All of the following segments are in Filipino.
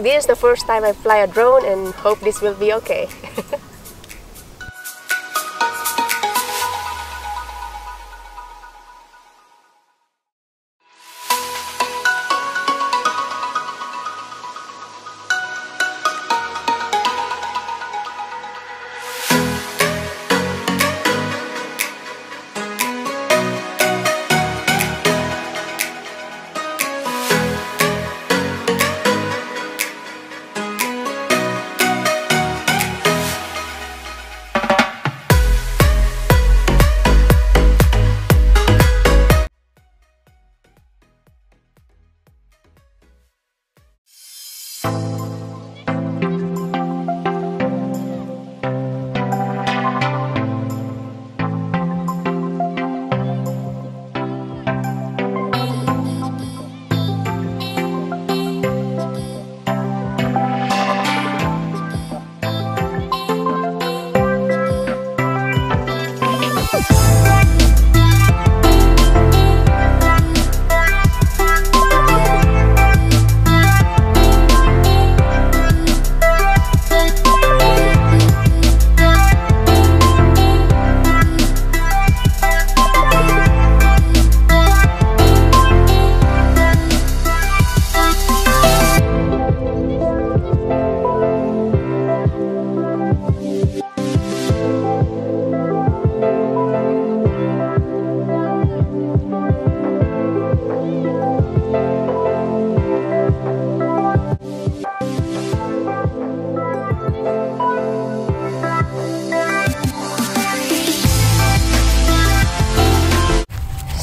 this is the first time I fly a drone and hope this will be okay.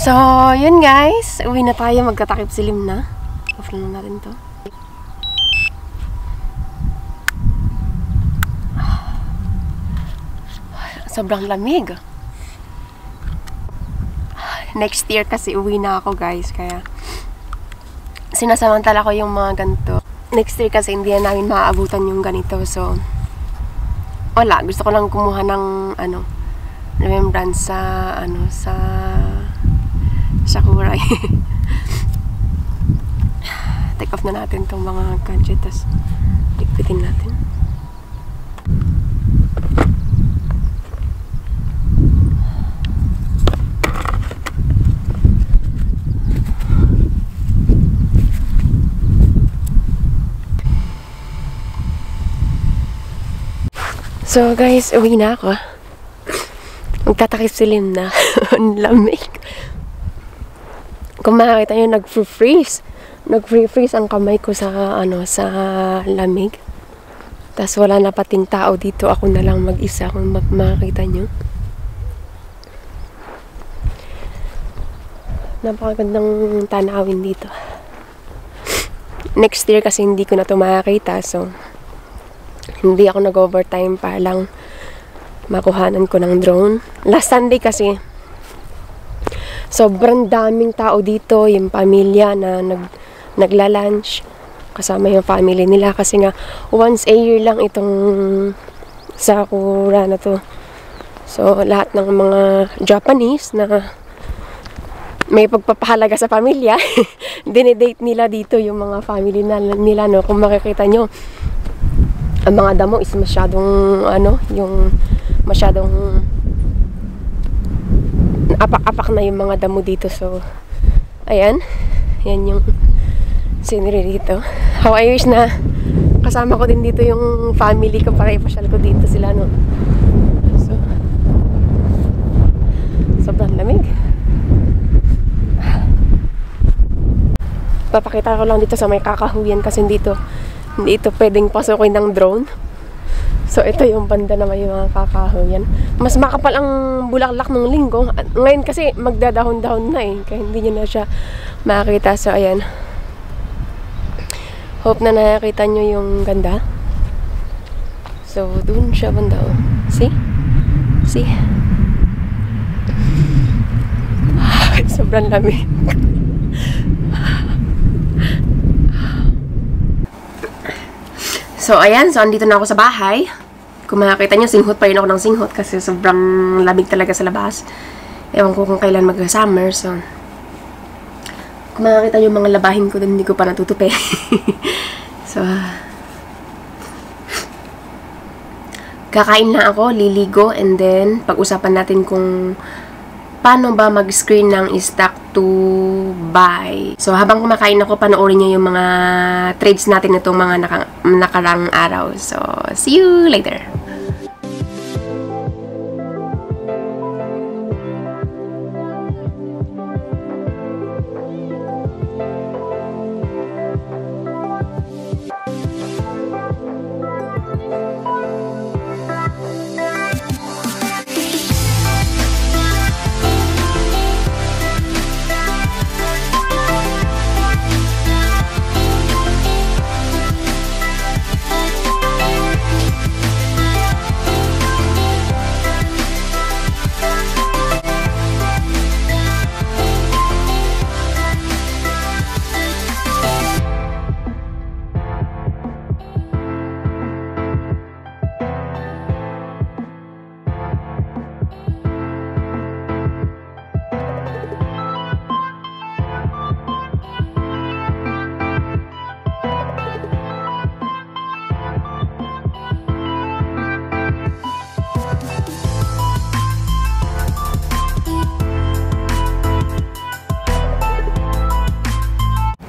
So, yun guys. Uwi na tayo. Magtatakip silim na. Off na natin to. Sobrang lamig. Next year kasi uwi na ako guys. Kaya sinasamantala ko yung mga ganito. Next year kasi hindi na namin maaabutan yung ganito. So, wala. Gusto ko lang kumuha ng remembrance sa sa Sakurai. Take off na natin itong mga gadget, tapos ligpitin natin. So guys, uwi na ako. Magtatakip silim na. Ang lamig. Kung makakita nyo, nag-freeze. Nag-freeze ang kamay ko sa, sa lamig. Tapos wala na pating tao dito. Ako na lang mag-isa kung makakita nyo. Napakagandang tanawin dito. Next year kasi hindi ko na ito makakita. So, hindi ako nag-overtime para lang makuhanan ko ng drone. Last Sunday kasi, sobrang daming tao dito, yung pamilya na nagla-lunch kasama yung family nila kasi nga once a year lang itong Sakura na to. So lahat ng mga Japanese na may pagpapahalaga sa pamilya dinidate nila dito yung mga family nila, no. Kung makikita nyo, ang mga damo is masyadong yung masyadong apak-apak na yung mga damo dito. So, ayan. Yan yung scenery dito. How I wish na kasama ko din dito yung family ko para ipasyal ko dito sila, no. So, sobrang lamig. Papakita ko lang dito sa may kakahuyan kasi hindi ito pwedeng pasukin ng drone. So, ito yung banda na may mga kakahuyan. Mas makapal ang bulaklak ng linggo. Ngayon kasi magdadahon-dahon na eh. Kaya hindi nyo na siya makakita. So, ayan. Hope na nakakita nyo yung ganda. So, dun siya banda. Oh. See? See? Sobrang lamig. So, ayan. So, andito na ako sa bahay. Kung makakita nyo, singhot pa rin ako ng singhot kasi sobrang lamig talaga sa labas. Ewan ko kung kailan mag-summer. So, kung makakita nyo mga labahin ko, hindi ko pa natutupi. So, Kakain na ako, liligo, and then pag-usapan natin kung paano ba mag-screen ng stock to buy. So, habang kumakain ako, panoorin niyo yung mga trades natin itong mga nakarang araw. So, see you later!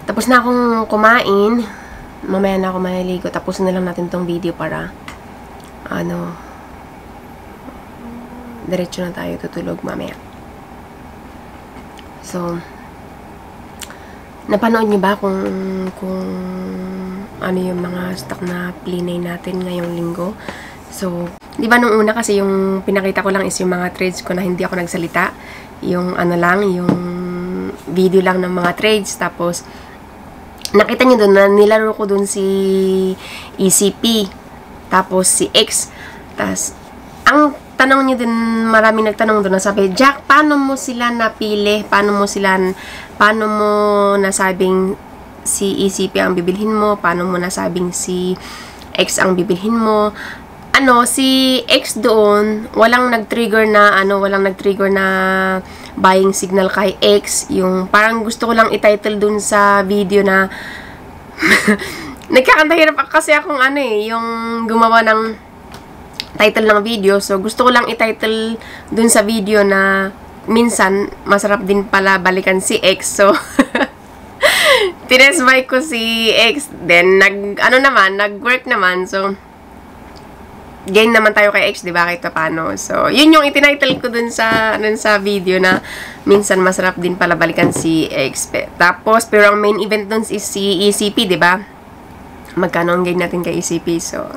Tapos na akong kumain. Mamaya na ako maliligo. Tapos na lang natin tong video para diretso na tayo tutulog mamaya. So, napanood niyo ba kung ano yung mga stock na plinay natin ngayong linggo? So, di ba nung una kasi yung pinakita ko lang is yung mga trades ko na hindi ako nagsalita. Yung yung video lang ng mga trades. Tapos, nakita niyo doon na nilaro ko doon si ECP. Tapos si X. Tapos, ang tanong niyo din, maraming nagtanong doon na sabi, Jack, paano mo sila napili? Paano mo nasabing si ECP ang bibilhin mo? Paano mo nasabing si X ang bibilhin mo? Si X doon, walang nag-trigger na buying signal kay X. Yung parang gusto ko lang i-title doon sa video na nagkakantahirap kasi akong yung gumawa ng title ng video. So, gusto ko lang i-title doon sa video na minsan, masarap din pala balikan si X. So, tinesbay ko si X. Then, nag-work naman. So, gain naman tayo kay X, di ba? Kahit paano. So, yun yung itinitle ko dun sa video na minsan masarap din pala balikan si X. Tapos, pero ang main event dun is si ECP, di ba? Magkano ang gain natin kay ECP. So,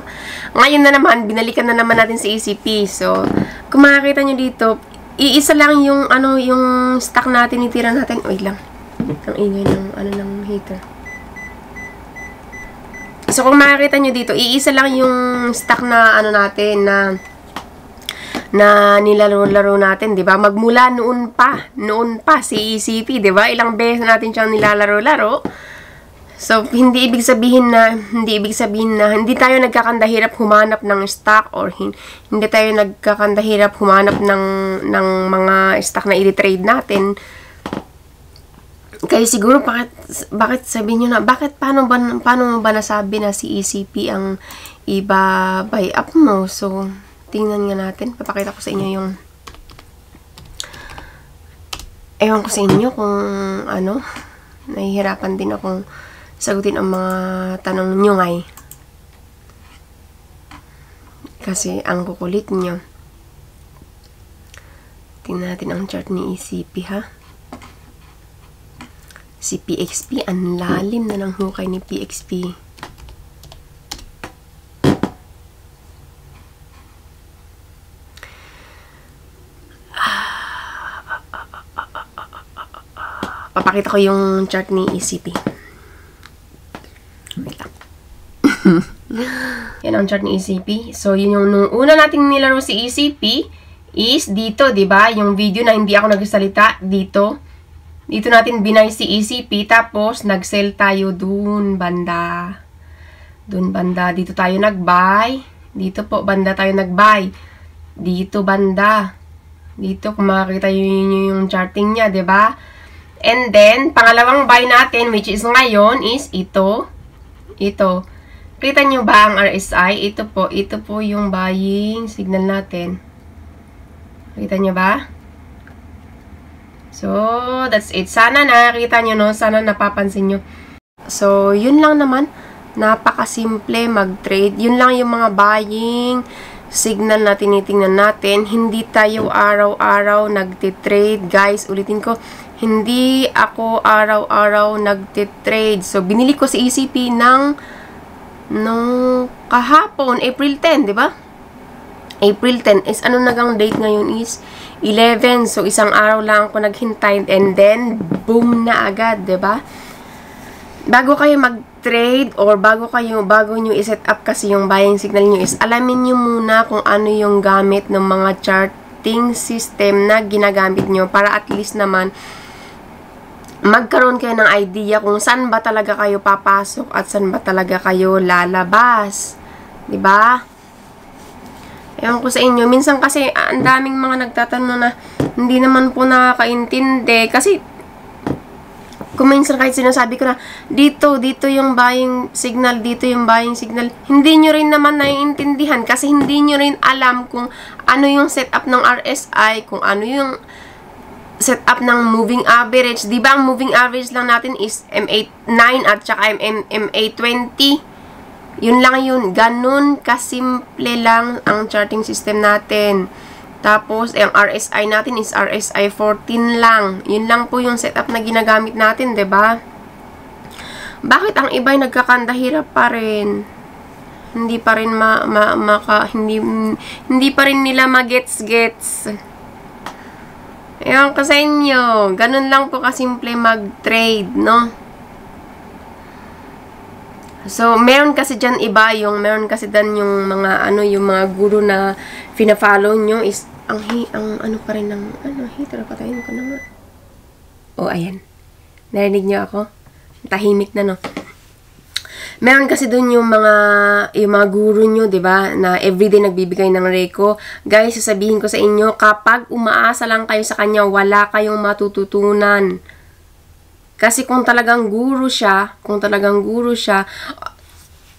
ngayon na naman, binalikan na naman natin si ECP. So, kung makakita nyo dito, iisa lang yung, yung stock natin, itira natin. Wait lang. Ang ingay ng hater. So, kung makikita nyo dito, iisa lang yung stock na natin na nilalaro-laro natin, 'di ba? Magmula noon pa si ECP, 'di ba? Ilang beses natin siyang nilalaro-laro. So, hindi ibig sabihin na hindi tayo nagkakandahirap humanap ng stock or hindi tayo nagkakandahirap humanap ng mga stock na i-trade natin. Kaya siguro, bakit sabihin nyo na, paano mo ba nasabi na si ECP ang buy up mo? So, tingnan nga natin. Papakita ko sa inyo yung, ewan ko sa inyo kung nahihirapan din akong sagutin ang mga tanong nyo ngay. Kasi, ang kukulit nyo. Tingnan natin ang chart ni ECP, ha? Si PXP, ang lalim na ng hukay ni PXP. Papakita ko yung chart ni ECP. Wait lang. Yan ang chart ni ECP. So, yun yung nung una nating nilaro si ECP is dito, diba? Yung video na hindi ako nagsalita dito. Dito natin binay si ECP, tapos nag-sell tayo dun banda. Dito tayo nag-buy. Dito po, banda tayo nag-buy. Dito banda. Dito, kung makakita yung charting niya, 'di ba? And then, pangalawang buy natin, which is ngayon, is ito. Kita nyo ba ang RSI? Ito po yung buying signal natin. Kita nyo ba? So, that's it. Sana nakita nyo, no? Sana napapansin nyo. So, yun lang naman. Napakasimple mag-trade. Yun lang yung mga buying signal na tinitingnan natin. Hindi tayo araw-araw nagtitrade. Guys, ulitin ko, hindi ako araw-araw nagtitrade. So, binili ko si ECP nung kahapon, April 10, di ba? April 10 is ano nagang date ngayon is 11. So, isang araw lang ako naghintay and then, boom na agad, di ba? Bago kayo mag-trade or bago nyo i-set up kasi yung buying signal nyo is alamin nyo muna kung ano yung gamit ng mga charting system na ginagamit nyo para at least naman magkaroon kayo ng idea kung saan ba talaga kayo papasok at saan ba talaga kayo lalabas. Diba? Ewan ko sa inyo. Minsan kasi, ang daming mga nagtatanong na hindi naman po nakakaintindi. Kasi, kung minsan kahit sinasabi ko na, dito yung buying signal, dito yung buying signal, hindi nyo rin naman naiintindihan kasi hindi nyo rin alam kung ano yung setup ng RSI, kung ano yung setup ng moving average. Diba ang moving average lang natin is MA9 at saka MA20. Yun lang yun. Ganun kasimple lang ang charting system natin. Tapos, ang RSI natin is RSI 14 lang. Yun lang po yung setup na ginagamit natin, diba? Bakit ang iba'y nagkakandahirap pa rin? Hindi pa rin hindi pa rin nila magets-gets. Ewan ko sa inyo. Ganun lang po kasimple mag-trade, no? So, meron kasi dyan iba meron kasi dyan yung mga, yung mga guru na fina-follow nyo is, ang ano pa rin ng, heater, patayin ko na nga. Oh, ayan. Narinig nyo ako? Tahimik na, no? Meron kasi dun yung mga guru nyo, diba? Na everyday nagbibigay ng reko. Guys, sasabihin ko sa inyo, kapag umaasa lang kayo sa kanya, wala kayong matututunan. Kasi kung talagang guru siya,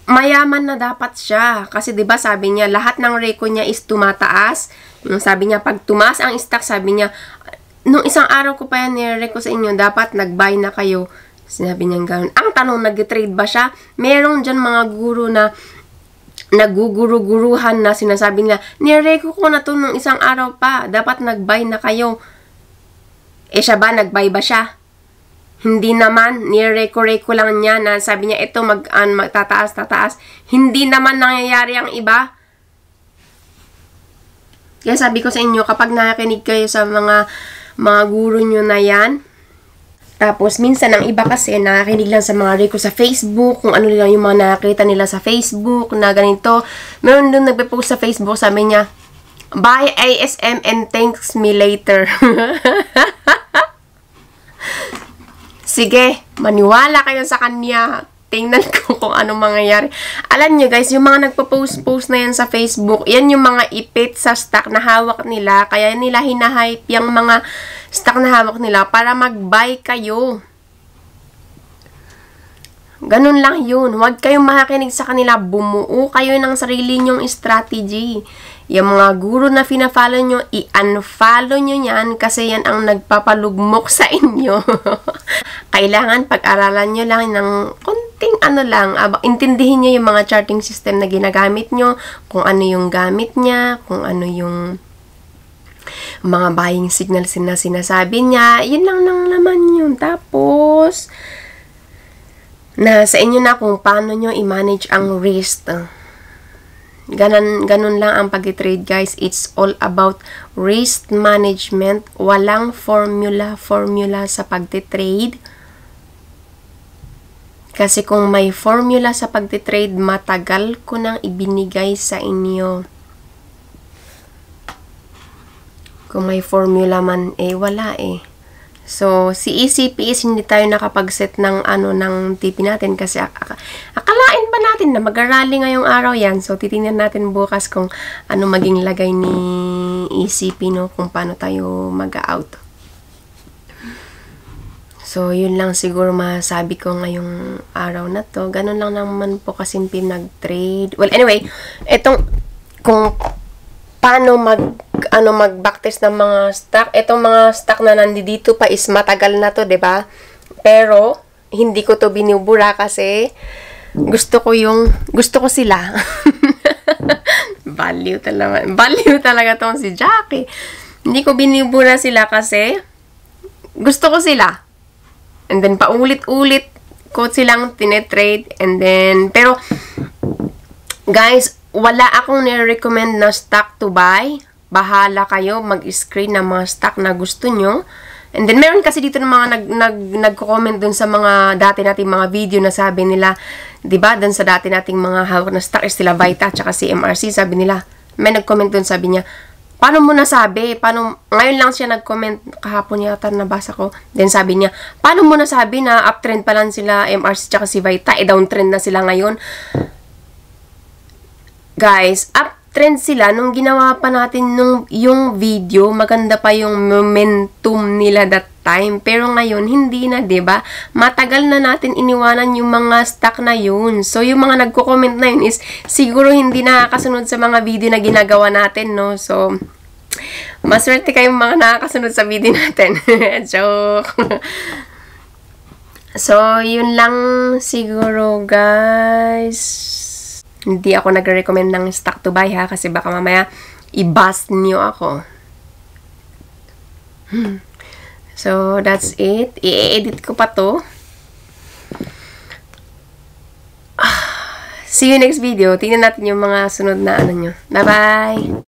mayaman na dapat siya. Kasi 'di ba sabi niya, lahat ng reko niya is tumataas. Yung sabi niya, pag tumaas ang stock, sabi niya, nung isang araw ko pa yan nire-reko sa inyo, dapat nag-buy na kayo. Sinabi niya gano'n. Ang tanong, nag-trade ba siya? Meron dyan mga guru na naguguru-guruhan na sinasabi nila, nire-reko ko na to nung isang araw pa, dapat nag-buy na kayo. Siya ba? Nag-buy ba siya? Hindi naman, nire-reko lang niya na sabi niya, ito tataas. Hindi naman nangyayari ang iba. Kaya sabi ko sa inyo, kapag nakikinig kayo sa mga guru nyo na yan, tapos minsan ang iba kasi nakikinig lang sa mga reko sa Facebook, kung ano lang yung mga nakita nila sa Facebook, na ganito. Meron doon nagpe-post sa Facebook, sabi niya, buy ASM and thanks me later. Sige, maniwala kayo sa kanya. Tingnan ko kung anong mangyayari. Alam nyo guys, yung mga nagpo-post na yan sa Facebook, yan yung mga ipit sa stock na hawak nila. Kaya nila hinahype yung mga stock na hawak nila para mag-buy kayo. Ganun lang yun. Huwag kayong makikinig sa kanila. Bumuo kayo ng sarili nyong strategy. Yung mga guru na fina-follow nyo, i-unfollow nyo yan kasi yan ang nagpapalugmok sa inyo. Kailangan pag-aralan nyo lang ng konting intindihin nyo yung mga charting system na ginagamit nyo, kung ano yung gamit niya, kung ano yung mga buying signals na sinasabi niya. Yun lang naman yun. Tapos, sa inyo na kung paano nyo i-manage ang risk. Ganun lang ang pag-trade guys. It's all about risk management. Walang formula sa pag-trade. Kasi kung may formula sa pag-trade, matagal ko nang ibinigay sa inyo. Kung may formula man, wala So, si ECP is hindi tayo nakapag-set ng ng TP natin kasi akalain ba natin na mag-rally ngayong araw yan. So, titingnan natin bukas kung ano maging lagay ni ECP, no? Kung paano tayo mag-out. So, yun lang siguro masabi ko ngayong araw na to. Ganun lang naman po kasi pinag-trade. Well, anyway, etong, kung paano mag-backtest ng mga stock. Etong mga stock na nandito pa is matagal na to, 'di ba? Pero, hindi ko to binubura kasi gusto ko sila. Baliw talaga tong si Jackie. Hindi ko binubura sila kasi gusto ko sila. And then, paulit-ulit ko silang tinetrade. And then, pero, guys, wala akong nire-recommend na stock to buy. Bahala kayo mag-screen ng mga stock na gusto nyo. And then, meron kasi dito ng mga nagko-comment dun sa mga dati nating mga video na sabi nila, diba, dun sa dati nating mga hawak na stock is sila Vita, tsaka CMRC, sabi nila, may nag-comment dun, sabi niya, paano mo nasabi? Ngayon lang siya nag-comment, kahapon yata nabasa ko. Then sabi niya, paano mo nasabi na uptrend pa lang sila MRC tsaka si Vita, downtrend na sila ngayon? Guys, uptrend sila nung ginawa pa natin yung video, maganda pa yung momentum nila that time. Pero ngayon, hindi na, 'di ba? Matagal na natin iniwanan yung mga stock na yun. So, yung mga nagko-comment na yun is siguro hindi nakakasunod sa mga video na ginagawa natin, no? So, maswerte kayong mga nakakasunod sa video natin. Joke. So, yun lang siguro, guys. Hindi ako nagre-recommend ng stock to buy, ha? Kasi baka mamaya i-bust nyo ako. So, that's it. I-edit ko pa to. See you next video. Tingnan natin yung mga sunod na ano nyo. Bye-bye!